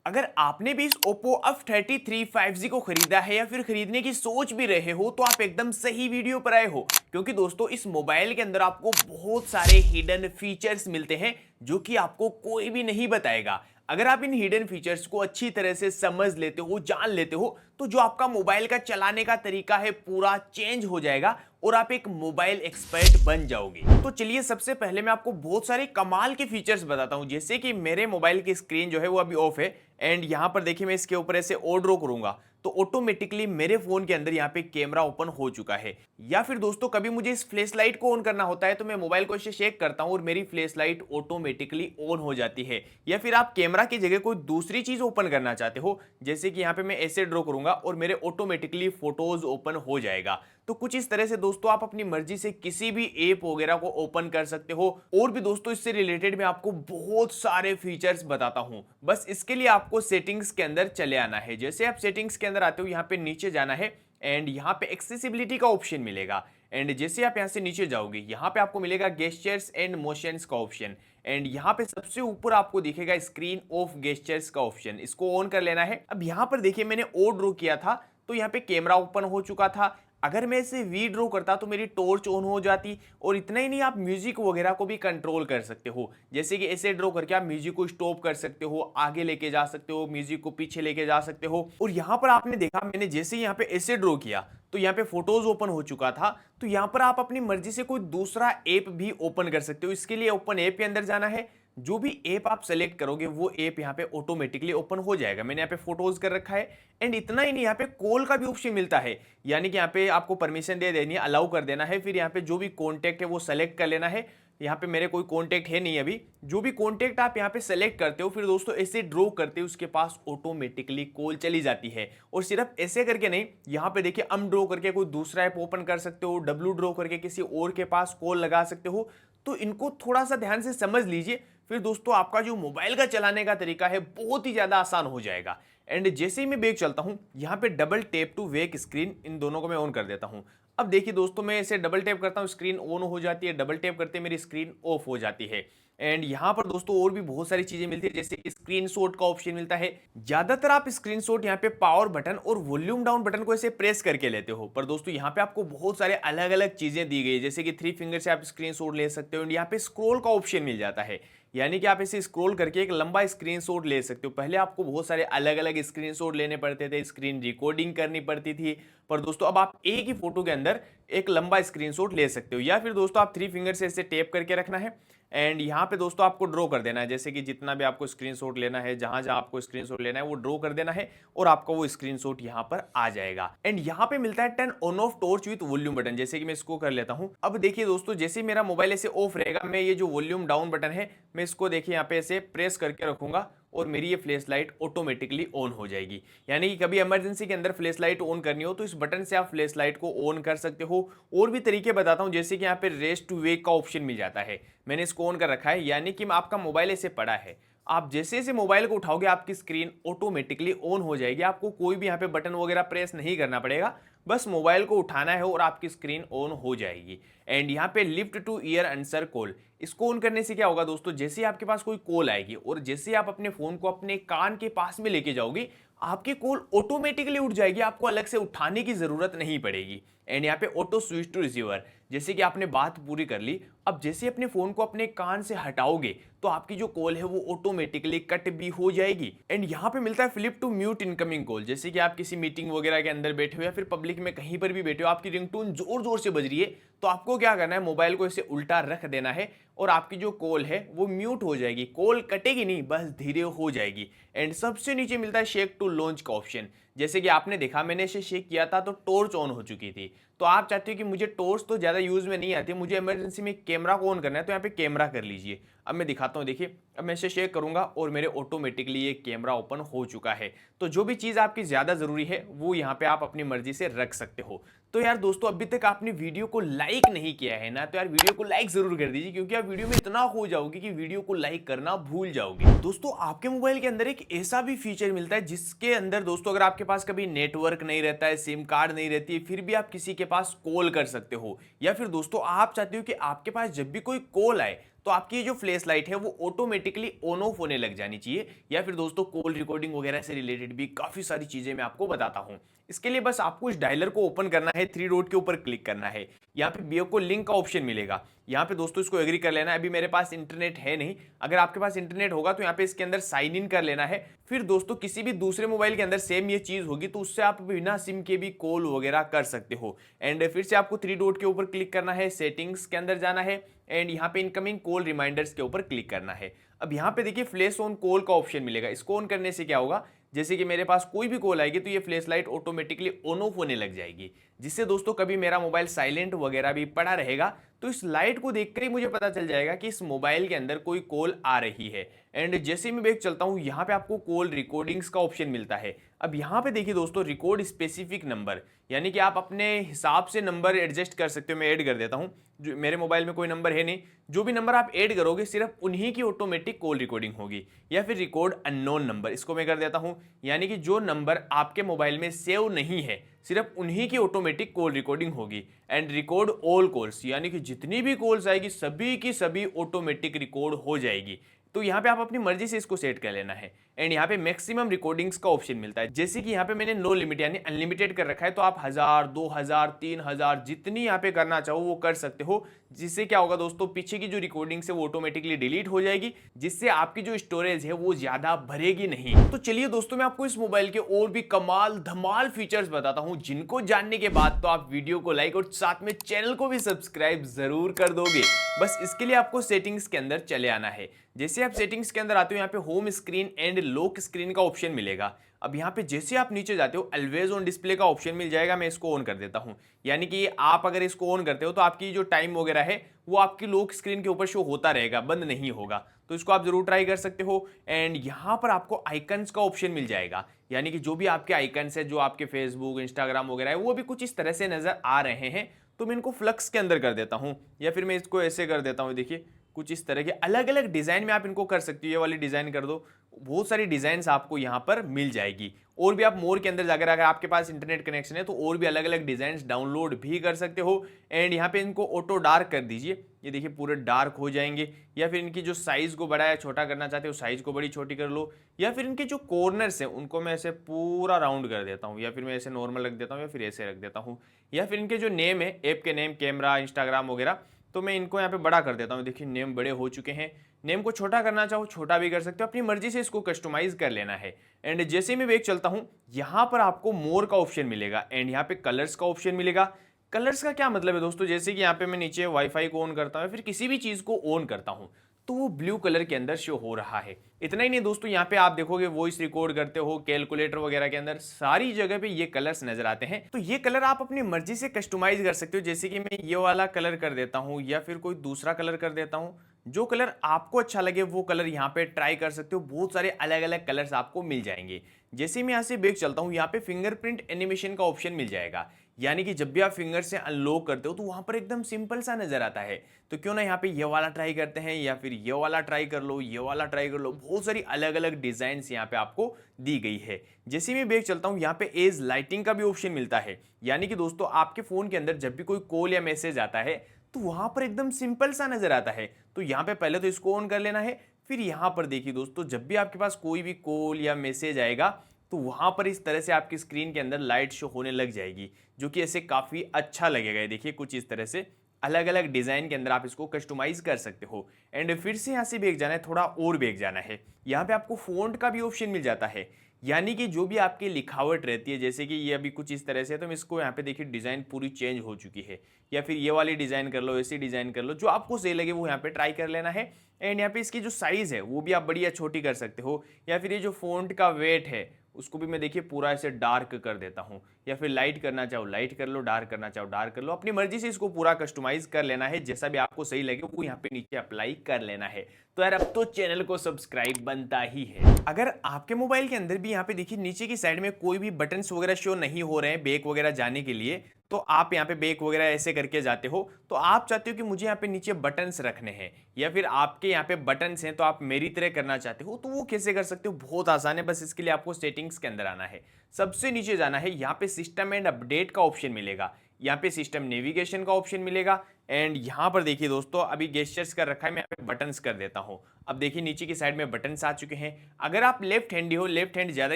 अगर आपने भी इस Oppo F33 5G को खरीदा है या फिर खरीदने की सोच भी रहे हो तो आप एकदम सही वीडियो पर आए हो, क्योंकि दोस्तों इस मोबाइल के अंदर आपको बहुत सारे हिडन फीचर्स मिलते हैं जो कि आपको कोई भी नहीं बताएगा। अगर आप इन हिडन फीचर्स को अच्छी तरह से समझ लेते हो, जान लेते हो, तो जो आपका मोबाइल का चलाने का तरीका है पूरा चेंज हो जाएगा और आप एक मोबाइल एक्सपर्ट बन जाओगे। तो चलिए सबसे पहले मैं आपको बहुत सारे कमाल के फीचर्स बताता हूं। जैसे कि मेरे मोबाइल की स्क्रीन जो है वो अभी ऑफ है एंड यहां पर देखिए मैं इसके ऊपर ऐसे और ड्रॉ करूंगा तो ऑटोमेटिकली मेरे फोन के अंदर यहाँ पे कैमरा ओपन हो चुका है। या फिर दोस्तों कभी मुझे इस फ्लैश लाइट को ऑन करना होता है तो मैं मोबाइल को ऐसे शेक करता हूं और मेरी फ्लैश लाइट ऑटोमेटिकली ऑन हो जाती है। या फिर आप कैमरा की जगह कोई दूसरी चीज ओपन करना चाहते हो, जैसे कि यहाँ पे मैं ऐसे ड्रॉ करूंगा और मेरे ऑटोमेटिकली फोटोज ओपन हो जाएगा। तो कुछ इस तरह से दोस्तों आप अपनी मर्जी से किसी भी ऐप वगैरह को ओपन कर सकते हो। और भी दोस्तों इससे रिलेटेड मैं आपको बहुत सारे फीचर्स बताता हूं। बस इसके लिए आपको सेटिंग्स के अंदर चले आना है। जैसे आप सेटिंग्स के अंदर आते हो यहाँ पे नीचे जाना है एंड यहाँ पे एक्सेसिबिलिटी का ऑप्शन मिलेगा। एंड जैसे आप यहाँ से नीचे जाओगे यहाँ पे आपको मिलेगा गेस्चर्स एंड मोशंस का ऑप्शन। एंड यहाँ पे सबसे ऊपर आपको दिखेगा स्क्रीन ऑफ गेस्चर्स का ऑप्शन, इसको ऑन कर लेना है। अब यहाँ पर देखिए मैंने ओ ड्रॉ किया था तो यहाँ पे कैमरा ओपन हो चुका था। अगर मैं इसे वी ड्रॉ करता तो मेरी टॉर्च ऑन हो जाती। और इतना ही नहीं, आप म्यूजिक वगैरह को भी कंट्रोल कर सकते हो। जैसे कि ऐसे ड्रॉ करके आप म्यूजिक को स्टॉप कर सकते हो, आगे लेके जा सकते हो, म्यूजिक को पीछे लेके जा सकते हो। और यहाँ पर आपने देखा मैंने जैसे यहाँ पे ऐसे ड्रॉ किया तो यहाँ पे फोटोज ओपन हो चुका था। तो यहाँ पर आप अपनी मर्जी से कोई दूसरा ऐप भी ओपन कर सकते हो। इसके लिए ओपन ऐप के अंदर जाना है। जो भी ऐप आप सेलेक्ट करोगे वो ऐप यहाँ पे ऑटोमेटिकली ओपन हो जाएगा। मैंने यहाँ पे फोटोज कर रखा है। एंड इतना ही नहीं, यहाँ पे कॉल का भी ऑप्शन मिलता है, यानी कि यहाँ पे आपको परमिशन दे देनी है, अलाउ कर देना है। फिर यहाँ पे जो भी कॉन्टैक्ट है वो सेलेक्ट कर लेना है। यहाँ पे मेरे कोई कॉन्टैक्ट है नहीं अभी। जो भी कॉन्टैक्ट आप यहाँ पे सेलेक्ट करते हो फिर दोस्तों ऐसे ड्रॉ करते हो उसके पास ऑटोमेटिकली कॉल चली जाती है। और सिर्फ ऐसे करके नहीं, यहाँ पे देखिए अम ड्रॉ करके कोई दूसरा ऐप ओपन कर सकते हो, डब्ल्यू ड्रॉ करके किसी और के पास कॉल लगा सकते हो। तो इनको थोड़ा सा ध्यान से समझ लीजिए, फिर दोस्तों आपका जो मोबाइल का चलाने का तरीका है बहुत ही ज्यादा आसान हो जाएगा। एंड जैसे ही मैं बैक चलता हूं यहाँ पे double tap to wake screen, इन दोनों को मैं ऑन कर देता हूं। अब देखिए दोस्तों मैं इसे डबल टैप करता हूं, स्क्रीन ऑन हो जाती है, डबल टैप करते मेरी स्क्रीन ऑफ हो जाती है। एंड यहाँ पर दोस्तों और भी बहुत सारी चीजें मिलती है, जैसे कि स्क्रीनशॉट का ऑप्शन मिलता है। ज्यादातर आप स्क्रीनशॉट यहाँ पे पावर बटन और वॉल्यूम डाउन बटन को ऐसे प्रेस करके लेते हो, पर दोस्तों यहाँ पे आपको बहुत सारे अलग अलग चीजें दी गई है। जैसे कि 3 फिंगर से आप स्क्रीनशॉट ले सकते हो। यहाँ पे स्क्रॉल का ऑप्शन मिल जाता है, यानी कि आप इसे स्क्रॉल करके एक लंबा स्क्रीनशॉट ले सकते हो। पहले आपको बहुत सारे अलग अलग स्क्रीनशॉट लेने पड़ते थे, स्क्रीन रिकॉर्डिंग करनी पड़ती थी, पर दोस्तों अब आप एक ही फोटो के अंदर एक लंबा स्क्रीनशॉट ले सकते हो। या फिर दोस्तों आप 3 फिंगर से इसे टैप करके रखना है एंड यहाँ पे दोस्तों आपको ड्रॉ कर देना है। जैसे कि जितना भी आपको स्क्रीनशॉट लेना है, जहां जहां आपको स्क्रीनशॉट लेना है वो ड्रॉ कर देना है और आपका वो स्क्रीनशॉट यहाँ पर आ जाएगा। एंड यहाँ पे मिलता है turn on off torch with volume button, जैसे कि मैं इसको कर लेता हूँ। अब देखिए दोस्तों जैसे मेरा मोबाइल ऐसे ऑफ रहेगा, मैं ये जो वॉल्यूम डाउन बटन है मैं इसको देखिए यहाँ पे ऐसे प्रेस करके रखूंगा और मेरी ये फ्लैश लाइट ऑटोमेटिकली ऑन हो जाएगी। यानी कि कभी इमरजेंसी के अंदर फ्लैश लाइट ऑन करनी हो तो इस बटन से आप फ्लैश लाइट को ऑन कर सकते हो। और भी तरीके बताता हूं, जैसे कि यहाँ पे रेस्ट टू वेक का ऑप्शन मिल जाता है, मैंने इसको ऑन कर रखा है। यानी कि आपका मोबाइल ऐसे पड़ा है, आप जैसे जैसे मोबाइल को उठाओगे आपकी स्क्रीन ऑटोमेटिकली ऑन हो जाएगी। आपको कोई भी यहाँ पे बटन वगैरह प्रेस नहीं करना पड़ेगा, बस मोबाइल को उठाना है और आपकी स्क्रीन ऑन हो जाएगी। एंड यहाँ पे lift two year answer call, इसको ऑन करने से क्या होगा दोस्तों, जैसे आपके पास कोई कॉल आएगी और जैसे आप अपने फोन को अपने कान के पास में लेके जाओगे आपकी कॉल ऑटोमेटिकली उठ जाएगी, आपको अलग से उठाने की जरूरत नहीं पड़ेगी। एंड यहाँ पे ऑटो स्विच टू रिसीवर, जैसे कि आपने बात पूरी कर ली, अब जैसे अपने फोन को अपने कान से हटाओगे तो आपकी जो कॉल है वो ऑटोमेटिकली कट भी हो जाएगी। एंड यहाँ पे मिलता है flip to mute incoming call, जैसे कि आप किसी मीटिंग वगैरह के अंदर बैठे हो या फिर पब्लिक में कहीं पर भी बैठे हो, आपकी रिंगटोन जोर जोर से बज रही है, तो आपको क्या करना है, मोबाइल को इसे उल्टा रख देना है और आपकी जो कॉल है वो म्यूट हो जाएगी। कॉल कटेगी नहीं, बस धीरे हो जाएगी। एंड सबसे नीचे मिलता है शेक टू लॉन्च का ऑप्शन, जैसे कि आपने देखा मैंने इसे शेक किया था तो टॉर्च ऑन हो चुकी थी। तो आप चाहते हो कि मुझे टॉर्च तो ज्यादा यूज में नहीं आती, मुझे इमरजेंसी में कैमरा को ऑन करना है, तो यहाँ पे कैमरा कर लीजिए। अब मैं दिखाता हूँ, देखिए अब मैं इसे शेक करूंगा और मेरे ऑटोमेटिकली ये कैमरा ओपन हो चुका है। तो जो भी चीज आपकी ज्यादा जरूरी है वो यहाँ पे आप अपनी मर्जी से रख सकते हो। तो यार दोस्तों अभी तक आपने वीडियो को लाइक नहीं किया है ना, तो यार वीडियो को लाइक जरूर कर दीजिए, क्योंकि आप वीडियो में इतना हो जाओगे कि वीडियो को लाइक करना भूल जाओगे। दोस्तों आपके मोबाइल के अंदर एक ऐसा भी फीचर मिलता है जिसके अंदर दोस्तों अगर आपके पास कभी नेटवर्क नहीं रहता है, सिम कार्ड नहीं रहती है, फिर भी आप किसी के पास कॉल कर सकते हो। या फिर दोस्तों आप चाहते हो कि आपके पास जब भी कोई कॉल आए तो आपकी ये जो फ्लैश लाइट है वो ऑटोमेटिकली ऑन ऑफ होने लग जानी चाहिए। या फिर दोस्तों कॉल रिकॉर्डिंग वगैरह से रिलेटेड भी काफी सारी चीजें मैं आपको बताता हूं। इसके लिए बस आपको इस डायलर को ओपन करना है, थ्री डॉट के ऊपर क्लिक करना है, यहाँ पे बीओ को लिंक का ऑप्शन मिलेगा। यहाँ पे दोस्तों इसको एग्री कर लेना है। अभी मेरे पास इंटरनेट है नहीं, अगर आपके पास इंटरनेट होगा तो यहाँ पे इसके अंदर साइन इन कर लेना है। फिर दोस्तों किसी भी दूसरे मोबाइल के अंदर सेम ये चीज होगी तो उससे आप बिना सिम के भी कॉल वगैरह कर सकते हो। एंड फिर से आपको थ्री डॉट के ऊपर क्लिक करना है, सेटिंग्स के अंदर जाना है एंड यहाँ पे इनकमिंग कॉल रिमाइंडर्स के ऊपर क्लिक करना है। अब यहाँ पे देखिए फ्लैश ऑन कॉल का ऑप्शन मिलेगा। इसको ऑन करने से क्या होगा, जैसे कि मेरे पास कोई भी कॉल आएगी तो ये flash light automatically on off होने लग जाएगी, जिससे दोस्तों कभी मेरा मोबाइल साइलेंट वगैरह भी पड़ा रहेगा तो इस लाइट को देखकर ही मुझे पता चल जाएगा कि इस मोबाइल के अंदर कोई कॉल आ रही है। एंड जैसे मैं बैक चलता हूं, यहाँ पे आपको कॉल रिकॉर्डिंग्स का ऑप्शन मिलता है। अब यहाँ पे देखिए दोस्तों रिकॉर्ड स्पेसिफिक नंबर, यानी कि आप अपने हिसाब से नंबर एडजस्ट कर सकते हो। मैं ऐड कर देता हूँ, जो मेरे मोबाइल में कोई नंबर है नहीं, जो भी नंबर आप ऐड करोगे सिर्फ उन्हीं की ऑटोमेटिक कॉल रिकॉर्डिंग होगी। या फिर रिकॉर्ड अननोन नंबर, इसको मैं कर देता हूं, यानी कि जो नंबर आपके मोबाइल में सेव नहीं है सिर्फ उन्हीं की ऑटोमेटिक कॉल रिकॉर्डिंग होगी। एंड रिकॉर्ड ऑल कॉल्स, यानी कि जितनी भी कॉल्स आएगी सभी की सभी ऑटोमेटिक रिकॉर्ड हो जाएगी। तो यहाँ पे आप अपनी मर्जी से इसको सेट कर लेना है। एंड यहाँ पे मैक्सिमम रिकॉर्डिंग्स का ऑप्शन मिलता है, जैसे कि यहाँ पे मैंने नो लिमिट यानी अनलिमिटेड कर रखा है, तो आप 1000, 2000, 3000 जितनी यहाँ पे करना चाहो वो कर सकते हो। जिससे क्या होगा दोस्तों, पीछे की जो रिकॉर्डिंग्स है वो ऑटोमेटिकली डिलीट हो जाएगी, जिससे आपकी जो स्टोरेज है वो ज्यादा भरेगी नहीं। तो चलिए दोस्तों मैं आपको इस मोबाइल के और भी कमाल धमाल फीचर्स बताता हूं, जिनको जानने के बाद तो आप वीडियो को लाइक और साथ में चैनल को भी सब्सक्राइब जरूर कर दोगे। बस इसके लिए आपको सेटिंग्स के अंदर चले आना है। जैसे आप सेटिंग्स के अंदर आते हो, यहाँ पे home screen and lock screen का ऑप्शन मिलेगा। अब यहाँ पे जैसे आप नीचे जाते हो ऑलवेज ऑन डिस्प्ले का ऑप्शन मिल जाएगा। मैं इसको ऑन कर देता हूँ, यानी कि आप अगर इसको ऑन करते हो तो आपकी जो टाइम वगैरह है वो आपकी लॉक स्क्रीन के ऊपर शो होता रहेगा, बंद नहीं होगा। तो इसको आप जरूर ट्राई कर सकते हो। एंड यहाँ पर आपको आइकन्स का ऑप्शन मिल जाएगा, यानी कि जो भी आपके आइकन्स है, जो आपके फेसबुक इंस्टाग्राम वगैरह है, वो भी कुछ इस तरह से नजर आ रहे हैं। तो मैं इनको फ्लक्स के अंदर कर देता हूँ, या फिर मैं इसको ऐसे कर देता हूँ। देखिए कुछ इस तरह के अलग अलग डिजाइन में आप इनको कर सकते हो। ये वाली डिजाइन कर दो, बहुत सारी डिजाइन आपको यहाँ पर मिल जाएगी। और भी आप मोर के अंदर जाकर, अगर आपके पास इंटरनेट कनेक्शन है तो और भी अलग अलग डिजाइन डाउनलोड भी कर सकते हो। एंड यहाँ पे इनको ऑटो डार्क कर दीजिए, ये देखिए पूरे डार्क हो जाएंगे। या फिर इनकी जो साइज को बड़ा या छोटा करना चाहते हो, साइज को बड़ी छोटी कर लो। या फिर इनके जो कॉर्नर्स हैं उनको मैं ऐसे पूरा राउंड कर देता हूँ, या फिर मैं ऐसे नॉर्मल रख देता हूँ, या फिर ऐसे रख देता हूँ। या फिर इनके जो नेम है, ऐप के नेम, कैमरा, इंस्टाग्राम वगैरह, तो मैं इनको यहाँ पे बड़ा कर देता हूँ। देखिए नेम बड़े हो चुके हैं। नेम को छोटा करना चाहो छोटा भी कर सकते हो, अपनी मर्जी से इसको कस्टमाइज कर लेना है। एंड जैसे मैं बैक चलता हूँ, यहाँ पर आपको मोर का ऑप्शन मिलेगा एंड यहाँ पे कलर्स का ऑप्शन मिलेगा। कलर्स का क्या मतलब है दोस्तों, जैसे कि यहाँ पे मैं नीचे वाईफाई को ऑन करता हूँ, फिर किसी भी चीज को ऑन करता हूँ तो वो ब्लू कलर के अंदर शो हो रहा है। इतना ही नहीं दोस्तों, यहाँ पे आप देखोगे वॉइस रिकॉर्ड करते हो, कैलकुलेटर वगैरह के अंदर सारी जगह पे ये कलर्स नजर आते हैं। तो ये कलर आप अपनी मर्जी से कस्टमाइज कर सकते हो, जैसे कि मैं ये वाला कलर कर देता हूँ या फिर कोई दूसरा कलर कर देता हूँ। जो कलर आपको अच्छा लगे वो कलर यहाँ पे ट्राई कर सकते हो। बहुत सारे अलग अलग कलर्स आपको मिल जाएंगे। जैसे मैं यहाँ से बैक चलता हूँ, यहाँ पे फिंगरप्रिंट एनिमेशन का ऑप्शन मिल जाएगा, यानी कि जब भी आप फिंगर से अनलॉक करते हो तो वहां पर एकदम सिंपल सा नजर आता है। तो क्यों ना यहाँ पे ये वाला ट्राई करते हैं, या फिर ये वाला ट्राई कर लो, ये वाला ट्राई कर लो। बहुत सारी अलग अलग डिजाइन यहाँ पे आपको दी गई है। जैसे मैं बैक चलता हूँ, यहाँ पे एज लाइटिंग का भी ऑप्शन मिलता है, यानी कि दोस्तों आपके फोन के अंदर जब भी कोई कॉल या मैसेज आता है तो वहां पर एकदम सिंपल सा नजर आता है। तो यहाँ पे पहले तो इसको ऑन कर लेना है। फिर यहाँ पर देखिए दोस्तों, जब भी आपके पास कोई भी कॉल या मैसेज आएगा तो वहां पर इस तरह से आपकी स्क्रीन के अंदर लाइट शो होने लग जाएगी, जो कि ऐसे काफी अच्छा लगेगा। देखिए कुछ इस तरह से अलग अलग डिजाइन के अंदर आप इसको कस्टमाइज कर सकते हो। एंड फिर से यहाँ से बैक जाना है, थोड़ा और बैक जाना है। यहाँ पे आपको फॉन्ट का भी ऑप्शन मिल जाता है, यानी कि जो भी आपकी लिखावट रहती है, जैसे कि ये अभी कुछ इस तरह से है, तो इसको यहाँ पे देखिए डिजाइन पूरी चेंज हो चुकी है। या फिर ये वाली डिजाइन कर लो, ऐसी डिजाइन कर लो, जो आपको सही लगे वो यहाँ पे ट्राई कर लेना है। एंड यहाँ पे इसकी जो साइज है वो भी आप बड़ी या छोटी कर सकते हो। या फिर ये जो फॉन्ट का वेट है उसको भी मैं देखिए पूरा ऐसे डार्क कर देता हूँ, या फिर लाइट करना चाहो लाइट कर लो, डार्क करना चाहो डार्क कर लो। अपनी मर्जी से इसको पूरा कस्टमाइज कर लेना है, जैसा भी आपको सही लगे वो यहाँ पे नीचे अप्लाई कर लेना है। तो यार अब तो चैनल को सब्सक्राइब बनता ही है। अगर आपके मोबाइल के अंदर भी यहाँ पे देखिए नीचे की साइड में कोई भी बटन्स वगैरह शो नहीं हो रहे हैं बैक वगैरह जाने के लिए, तो आप यहाँ पे बैक वगैरह ऐसे करके जाते हो, तो आप चाहते हो कि मुझे यहाँ पे नीचे बटन्स रखने हैं, या फिर आपके यहाँ पे बटन्स हैं तो आप मेरी तरह करना चाहते हो, तो वो कैसे कर सकते हो? बहुत आसान है। बस इसके लिए आपको सेटिंग्स के अंदर आना है, सबसे नीचे जाना है, यहाँ पे सिस्टम एंड अपडेट का ऑप्शन मिलेगा, यहाँ पे सिस्टम नेविगेशन का ऑप्शन मिलेगा। एंड यहाँ पर देखिए दोस्तों अभी गेस्चर्स कर रखा है, मैं यहाँ पे बटन्स कर देता हूँ। अब देखिए नीचे की साइड में बटन्स आ चुके हैं। अगर आप लेफ्ट हैंडी हो, लेफ्ट हैंड ज़्यादा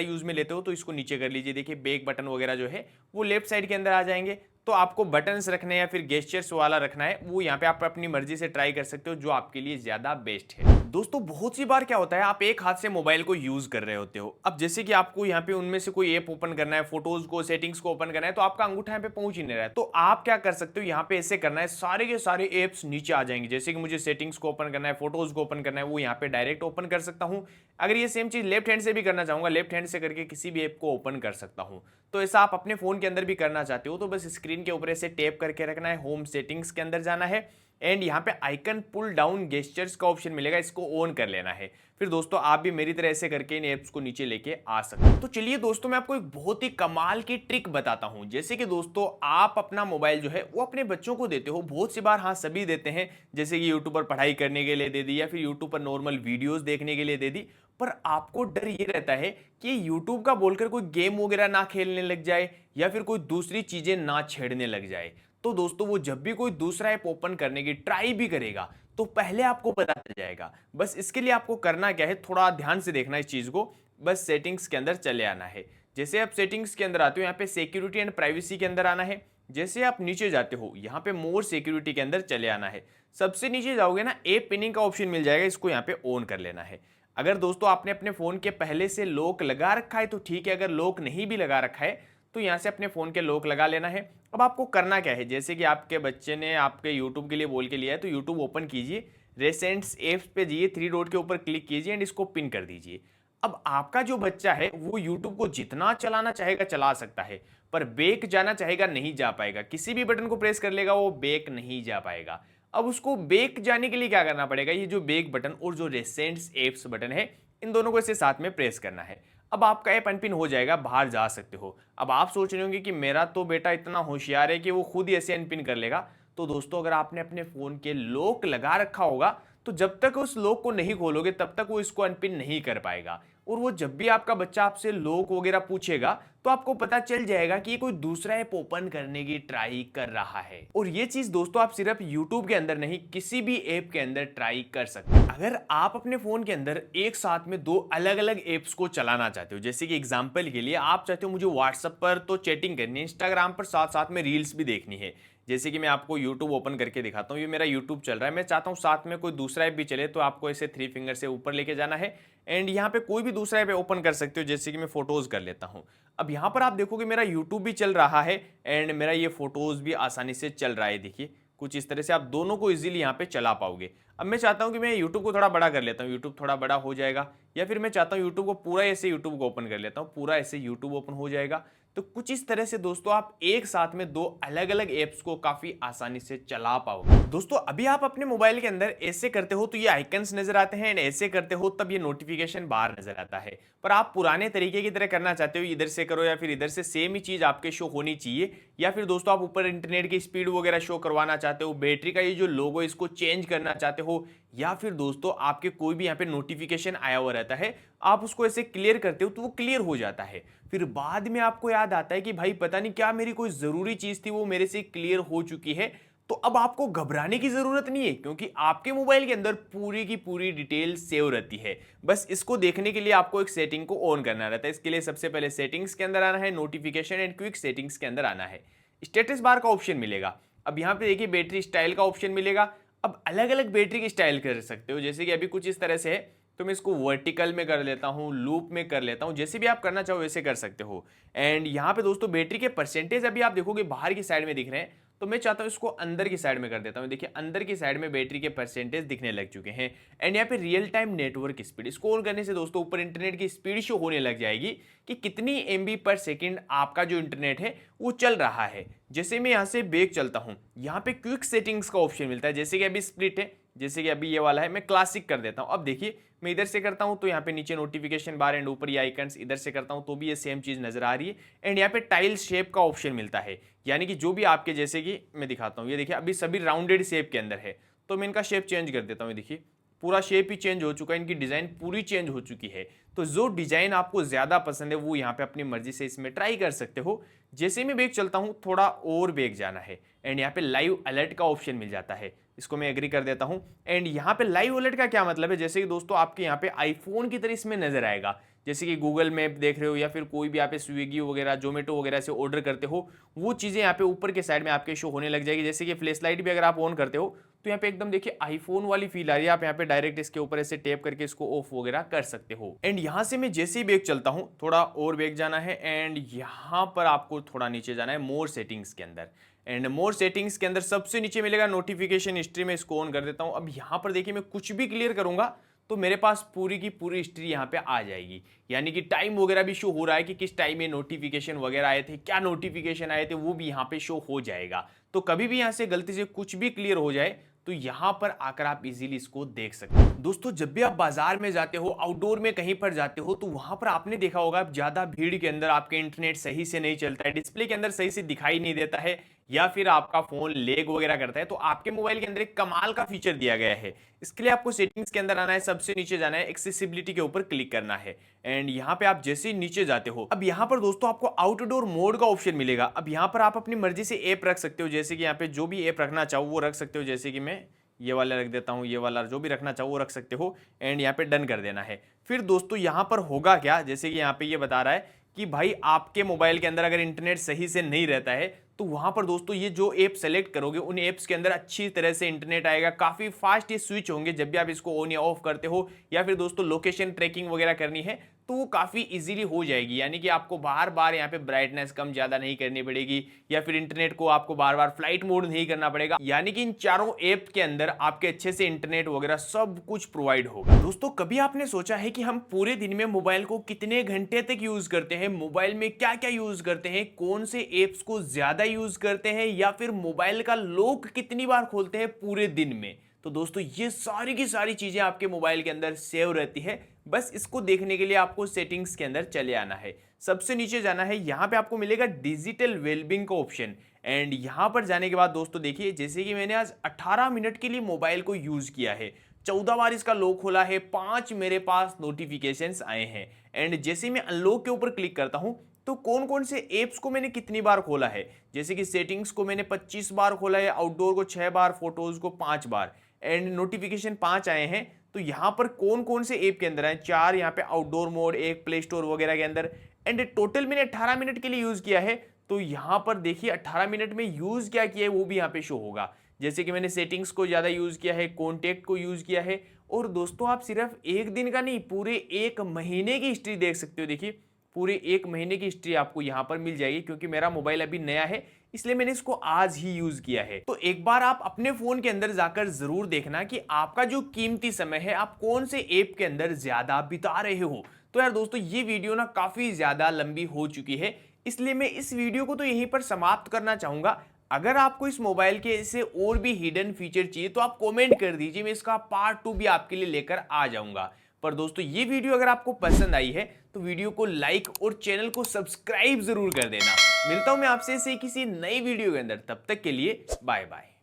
यूज़ में लेते हो तो इसको नीचे कर लीजिए। देखिए बैक बटन वगैरह जो है वो लेफ्ट साइड के अंदर आ जाएंगे। तो आपको बटन्स रखना है या फिर गेस्चर्स वाला रखना है, वो यहाँ पे आप अपनी मर्जी से ट्राई कर सकते हो, जो आपके लिए ज़्यादा बेस्ट है। दोस्तों बहुत सी बार क्या होता है, आप एक हाथ से मोबाइल को यूज़ कर रहे होते हो। अब जैसे कि आपको यहाँ पे उनमें से कोई ऐप ओपन करना है, फोटोज को, सेटिंग्स को ओपन करना है, तो आपका अंगूठा यहाँ पे पहुंच ही नहीं रहा है। तो आप क्या कर सकते हो, यहाँ पे ऐसे करना है, सारे के सारे एप्स नीचे आ जाएंगे। जैसे कि मुझे सेटिंग्स को ओपन करना है, फोटोज को ओपन करना है, वो यहाँ पे डायरेक्ट ओपन कर सकता हूँ। अगर ये सेम चीज लेफ्ट हैंड से भी करना चाहूंगा, लेफ्ट हैंड से करके किसी भी ऐप को ओपन कर सकता हूँ। तो ऐसा आप अपने फोन के अंदर भी करना चाहते हो तो बस स्क्रीन के ऊपर ऐसे टैप करके रखना है, होम सेटिंग्स के अंदर जाना है एंड यहाँ पे आइकन पुल डाउन गेस्चर्स का ऑप्शन मिलेगा, इसको ऑन कर लेना है। फिर दोस्तों आप भी मेरी तरह ऐसे करके इन एप्स को नीचे लेके आ सकते हो। तो चलिए दोस्तों मैं आपको एक बहुत ही कमाल की ट्रिक बताता हूं। जैसे कि दोस्तों आप अपना मोबाइल जो है वो अपने बच्चों को देते हो, बहुत सी बार हाँ सभी देते हैं, जैसे कि यूट्यूब पर पढ़ाई करने के लिए दे दी या फिर यूट्यूब पर नॉर्मल वीडियोस देखने के लिए दे दी। पर आपको डर ये रहता है कि यूट्यूब का बोलकर कोई गेम वगैरह ना खेलने लग जाए या फिर कोई दूसरी चीजें ना छेड़ने लग जाए। तो दोस्तों वो जब भी कोई दूसरा ऐप ओपन करने की ट्राई भी करेगा तो पहले आपको पता चल जाएगा। बस इसके लिए आपको करना क्या है, थोड़ा ध्यान से देखना इस चीज को। बस सेटिंग्स के अंदर चले आना है। जैसे आप सेटिंग्स के अंदर आते हो, यहाँ पे सिक्योरिटी एंड प्राइवेसी के अंदर आना है। जैसे आप नीचे जाते हो, यहाँ पे मोर सिक्योरिटी के अंदर चले आना है। सबसे नीचे जाओगे ना, ऐप पिनिंग का ऑप्शन मिल जाएगा, इसको यहाँ पे ऑन कर लेना है। अगर दोस्तों आपने अपने फोन के पहले से लॉक लगा रखा है तो ठीक है, अगर लॉक नहीं भी लगा रखा है तो यहाँ से अपने फोन के लॉक लगा लेना है। अब आपको करना क्या है, जैसे कि आपके बच्चे ने आपके यूट्यूब के लिए बोल के लिया है तो यूट्यूब ओपन कीजिए, रेसेंट्स एप्स पे जाइए, थ्री डॉट के ऊपर क्लिक कीजिए एंड इसको पिन कर दीजिए। अब आपका जो बच्चा है वो यूट्यूब को जितना चलाना चाहेगा चला सकता है, पर बैक जाना चाहेगा नहीं जा पाएगा। किसी भी बटन को प्रेस कर लेगा वो बैक नहीं जा पाएगा। अब उसको बैक जाने के लिए क्या करना पड़ेगा, ये जो बैक बटन और जो रेसेंट्स एप्स बटन है इन दोनों को इसे साथ में प्रेस करना है। अब आपका ऐप अनपिन हो जाएगा, बाहर जा सकते हो। अब आप सोच रहे होंगे कि मेरा तो बेटा इतना होशियार है कि वो खुद ही ऐसे अनपिन कर लेगा। तो दोस्तों अगर आपने अपने फोन के लॉक लगा रखा होगा तो जब तक उस लॉक को नहीं खोलोगे तब तक वो इसको अनपिन नहीं कर पाएगा। और वो जब भी आपका बच्चा आपसे लॉक वगैरह पूछेगा तो आपको पता चल जाएगा कि ये कोई दूसरा ऐप ओपन करने की ट्राई कर रहा है। और ये चीज दोस्तों आप सिर्फ यूट्यूब के अंदर नहीं, किसी भी ऐप के अंदर ट्राई कर सकते हैं। अगर आप अपने फोन के अंदर एक साथ में दो अलग अलग ऐप्स को चलाना चाहते हो, जैसे कि एग्जांपल के लिए आप चाहते हो मुझे व्हाट्सएप पर तो चैटिंग करनी है, इंस्टाग्राम पर साथ साथ में रील्स भी देखनी है। जैसे कि मैं आपको YouTube ओपन करके दिखाता हूँ, ये मेरा YouTube चल रहा है, मैं चाहता हूँ साथ में कोई दूसरा ऐप भी चले, तो आपको ऐसे थ्री फिंगर से ऊपर लेके जाना है एंड यहाँ पे कोई भी दूसरा ऐप ओपन कर सकते हो। जैसे कि मैं फोटोज कर लेता हूँ। अब यहाँ पर आप देखोगे मेरा YouTube भी चल रहा है एंड मेरा ये फोटोज भी आसानी से चल रहा है। देखिए कुछ इस तरह से आप दोनों को इजीली यहाँ पे चला पाओगे। अब मैं चाहता हूँ कि मैं YouTube को थोड़ा बड़ा कर लेता हूँ, YouTube थोड़ा बड़ा हो जाएगा, या फिर मैं चाहता हूँ YouTube को पूरा ऐसे YouTube को ओपन कर लेता हूँ, पूरा ऐसे YouTube ओपन हो जाएगा। तो कुछ इस तरह से दोस्तों आप एक साथ में दो अलग अलग एप्स को काफी आसानी से चला पाओगे। दोस्तों अभी आप अपने मोबाइल के अंदर ऐसे करते हो तो ये आइकन्स नजर आते हैं एंड ऐसे करते हो तब ये नोटिफिकेशन बाहर नजर आता है। पर आप पुराने तरीके की तरह करना चाहते हो, इधर से करो या फिर इधर से, सेम ही चीज आपके शो होनी चाहिए। या फिर दोस्तों आप ऊपर इंटरनेट की स्पीड वगैरह शो करवाना चाहते हो, बैटरी का ये जो लोगो इसको चेंज करना चाहते हो, या फिर दोस्तों आपके कोई भी यहाँ पे नोटिफिकेशन आया हुआ रहता है, आप उसको ऐसे क्लियर करते हो तो वो क्लियर हो जाता है। फिर बाद में आपको याद आता है कि भाई पता नहीं क्या मेरी कोई जरूरी चीज थी वो मेरे से क्लियर हो चुकी है। तो अब आपको घबराने की जरूरत नहीं है, क्योंकि आपके मोबाइल के अंदर पूरी की पूरी डिटेल सेव रहती है। बस इसको देखने के लिए आपको एक सेटिंग को ऑन करना रहता है। इसके लिए सबसे पहले सेटिंग्स के अंदर आना है, नोटिफिकेशन एंड क्विक सेटिंग्स के अंदर आना है, स्टेटस बार का ऑप्शन मिलेगा। अब यहाँ पे देखिए बैटरी स्टाइल का ऑप्शन मिलेगा। अब अलग अलग बैटरी की स्टाइल कर सकते हो, जैसे कि अभी कुछ इस तरह से है तो मैं इसको वर्टिकल में कर लेता हूँ, लूप में कर लेता हूँ, जैसे भी आप करना चाहो वैसे कर सकते हो। एंड यहाँ पे दोस्तों बैटरी के परसेंटेज अभी आप देखोगे बाहर की साइड में दिख रहे हैं, तो मैं चाहता हूँ इसको अंदर की साइड में कर देता हूँ। देखिए अंदर की साइड में बैटरी के परसेंटेज दिखने लग चुके हैं। एंड यहाँ पे रियल टाइम नेटवर्क स्पीड, इसको ऑन करने से दोस्तों ऊपर इंटरनेट की स्पीड शो होने लग जाएगी कि कितनी MB पर सेकेंड आपका जो इंटरनेट है वो चल रहा है। जैसे मैं यहाँ से बैक चलता हूँ, यहाँ पे क्विक सेटिंग्स का ऑप्शन मिलता है, जैसे कि अभी स्प्लिट है, जैसे कि अभी ये वाला है, मैं क्लासिक कर देता हूँ। अब देखिए मैं इधर से करता हूँ तो यहाँ पे नीचे नोटिफिकेशन बार एंड ऊपर ये आइकन्स, इधर से करता हूँ तो भी ये सेम चीज नजर आ रही है। एंड यहाँ पे टाइल शेप का ऑप्शन मिलता है, यानी कि जो भी आपके, जैसे कि मैं दिखाता हूँ, ये देखिए अभी सभी राउंडेड शेप के अंदर है, तो मैं इनका शेप चेंज कर देता हूँ। देखिए पूरा शेप ही चेंज हो चुका है, इनकी डिज़ाइन पूरी चेंज हो चुकी है। तो जो डिज़ाइन आपको ज़्यादा पसंद है वो यहाँ पे अपनी मर्जी से इसमें ट्राई कर सकते हो। जैसे मैं बैक चलता हूँ, थोड़ा और बैक जाना है एंड यहाँ पे लाइव अलर्ट का ऑप्शन मिल जाता है, इसको मैं एग्री कर देता हूँ। एंड यहाँ पे लाइव अलर्ट का क्या मतलब है, जैसे कि दोस्तों आपके यहाँ पे आईफोन की तरह इसमें नजर आएगा, जैसे कि गूगल मैप देख रहे हो या फिर कोई भी यहाँ पे स्विगी वगैरह जोमेटो वगैरह से ऑर्डर करते हो, वो चीज़ें यहाँ पे ऊपर के साइड में आपके शो होने लग जाएगी। जैसे कि फ्लैश लाइट भी अगर आप ऑन करते हो तो यहाँ पे एकदम देखिए आईफोन वाली फील आ रही है, आप यहाँ पे डायरेक्ट इसके ऊपर ऐसे टैप करके इसको ऑफ वगैरह कर सकते हो। एंड यहाँ से मैं जैसे ही बैक चलता हूँ, थोड़ा और बैक जाना है एंड यहाँ पर आपको थोड़ा नीचे जाना है मोर सेटिंग्स के अंदर। एंड मोर सेटिंग्स के अंदर सबसे नीचे मिलेगा नोटिफिकेशन हिस्ट्री में, इसको ऑन कर देता हूँ। अब यहाँ पर देखिए मैं कुछ भी क्लियर करूंगा तो मेरे पास पूरी की पूरी हिस्ट्री यहाँ पे आ जाएगी, यानी कि टाइम वगैरह भी शो हो रहा है कि किस टाइम में नोटिफिकेशन वगैरह आए थे, क्या नोटिफिकेशन आए थे, वो भी यहाँ पे शो हो जाएगा। तो कभी भी यहाँ से गलती से कुछ भी क्लियर हो जाए तो यहाँ पर आकर आप इजीली इसको देख सकते हो। दोस्तों जब भी आप बाजार में जाते हो, आउटडोर में कहीं पर जाते हो, तो वहां पर आपने देखा होगा ज्यादा भीड़ के अंदर आपके इंटरनेट सही से नहीं चलता है, डिस्प्ले के अंदर सही से दिखाई नहीं देता है, या फिर आपका फोन लेग वगैरह करता है। तो आपके मोबाइल के अंदर एक कमाल का फीचर दिया गया है। इसके लिए आपको सेटिंग्स के अंदर आना है, सबसे नीचे जाना है, एक्सेसिबिलिटी के ऊपर क्लिक करना है एंड यहाँ पे आप जैसे ही नीचे जाते हो, अब यहाँ पर दोस्तों आपको आउटडोर मोड का ऑप्शन मिलेगा। अब यहाँ पर आप अपनी मर्जी से ऐप रख सकते हो, जैसे कि यहाँ पे जो भी ऐप रखना चाहो वो रख सकते हो, जैसे कि मैं ये वाला रख देता हूँ, ये वाला जो भी रखना चाहो वो रख सकते हो एंड यहाँ पे डन कर देना है। फिर दोस्तों यहाँ पर होगा क्या, जैसे कि यहाँ पे ये बता रहा है कि भाई आपके मोबाइल के अंदर अगर इंटरनेट सही से नहीं रहता है तो वहां पर दोस्तों ये जो ऐप सेलेक्ट करोगे उन ऐप्स के अंदर अच्छी तरह से इंटरनेट आएगा, काफी फास्ट ये स्विच होंगे जब भी आप इसको ऑन या ऑफ करते हो, या फिर दोस्तों लोकेशन ट्रैकिंग वगैरह करनी है तो वो काफी इजीली हो जाएगी, यानी कि आपको बार बार यहाँ पे ब्राइटनेस कम ज्यादा नहीं करनी पड़ेगी, या फिर इंटरनेट को आपको बार बार फ्लाइट मोड नहीं करना पड़ेगा, यानी कि इन चारों ऐप के अंदर आपके अच्छे से इंटरनेट वगैरह सब कुछ प्रोवाइड होगा। दोस्तों कभी आपने सोचा है कि हम पूरे दिन में मोबाइल को कितने घंटे तक यूज करते हैं, मोबाइल में क्या क्या यूज करते हैं, कौन से ऐप्स को ज्यादा यूज करते हैं, या फिर मोबाइल का लॉक कितनी बार खोलते हैं पूरे दिन में? तो दोस्तों ये सारी की सारी चीजें आपके मोबाइल के अंदर सेव रहती है। बस इसको देखने के लिए आपको सेटिंग्स के अंदर चले आना है, सबसे नीचे जाना है, यहां पे आपको मिलेगा डिजिटल वेलबींग का ऑप्शन एंड यहां पर जाने के बाद दोस्तों देखिए जैसे कि मैंने आज 18 मिनट के लिए मोबाइल को यूज किया है, 14 बार इसका लॉक खोला है, 5 मेरे पास नोटिफिकेशंस आए हैं एंड जैसे मैं अनलॉक के ऊपर क्लिक करता हूं तो कौन कौन से एप्स को मैंने कितनी बार खोला है, जैसे कि सेटिंग्स को मैंने 25 बार खोला है, आउटडोर को 6 बार, फोटोज को 5 बार एंड नोटिफिकेशन 5 आए हैं। तो यहाँ पर कौन कौन से ऐप के अंदर है, 4 यहाँ पे आउटडोर मोड, एक प्ले स्टोर वगैरह के अंदर एंड टोटल मैंने 18 मिनट के लिए यूज किया है। तो यहाँ पर देखिए 18 मिनट में यूज क्या किया है वो भी यहाँ पे शो होगा, जैसे कि मैंने सेटिंग्स को ज्यादा यूज किया है, कॉन्टेक्ट को यूज किया है। और दोस्तों आप सिर्फ एक दिन का नहीं, पूरे एक महीने की हिस्ट्री देख सकते हो। देखिए पूरे एक महीने की हिस्ट्री आपको यहाँ पर मिल जाएगी, क्योंकि मेरा मोबाइल अभी नया है इसलिए मैंने इसको आज ही यूज किया है। तो एक बार आप अपने फोन के अंदर जाकर जरूर देखना कि आपका जो कीमती समय है आप कौन से ऐप के अंदर ज्यादा बिता रहे हो। तो यार दोस्तों ये वीडियो ना काफी ज्यादा लंबी हो चुकी है, इसलिए मैं इस वीडियो को तो यहीं पर समाप्त करना चाहूंगा। अगर आपको इस मोबाइल के ऐसे और भी हिडन फीचर चाहिए तो आप कमेंट कर दीजिए, मैं इसका पार्ट 2 भी आपके लिए लेकर आ जाऊंगा। पर दोस्तों ये वीडियो अगर आपको पसंद आई है तो वीडियो को लाइक और चैनल को सब्सक्राइब जरूर कर देना। मिलता हूं मैं आपसे किसी नई वीडियो के अंदर, तब तक के लिए बाय बाय।